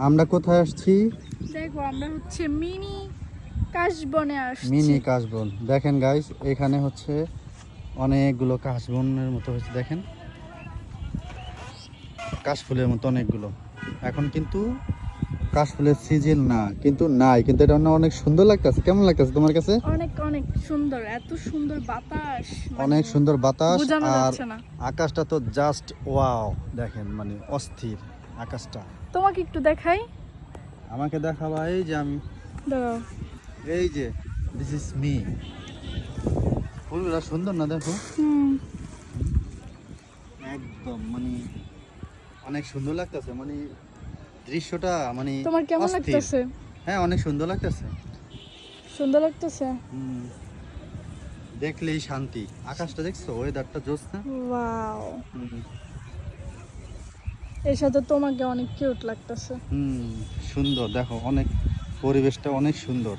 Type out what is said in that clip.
আমরা কোথায় আসছি? দেখো আমরা হচ্ছে মিনি কাশবনে আসছি। মিনি কাশবন। দেখেন গাইস, এখানে হচ্ছে অনেকগুলো কাশবনের মতো হচ্ছে, দেখেন কাশফুলের মতো অনেকগুলো। এখন কিন্তু কাশফুলের সিজন না, কিন্তু নাই, কিন্তু এটা অনেক সুন্দর লাগতেছে। কেমন লাগতেছে তোমার কাছে? অনেক অনেক সুন্দর, এত সুন্দর বাতাস, অনেক সুন্দর বাতাস। বোঝানো আর যাচ্ছে না। আকাশটা তো জাস্ট ওয়াও, দেখেন মানে অস্থির আকাশটা। তোমাকে একটু দেখাই, আমাকে দেখাবা? এই যে আমি, দাঁড়াও। এই যে দিস ইজ মি। ফুলগুলা সুন্দর না? দেখো হুম, একদম মানে অনেক সুন্দর লাগতেছে, মানে দৃশ্যটা মানে তোমার কেমন অস্থির। লাগতেছে? হ্যাঁ, অনেক সুন্দর লাগতেছে। সুন্দর লাগতেছে। দেখলেই শান্তি। আকাশটা দেখছো? ওয়েদারটা জোছনা। ওয়াও, এর সাথে তোমাকে অনেক কিউট লাগতেছে। সুন্দর, দেখো অনেক, পরিবেশটা অনেক সুন্দর।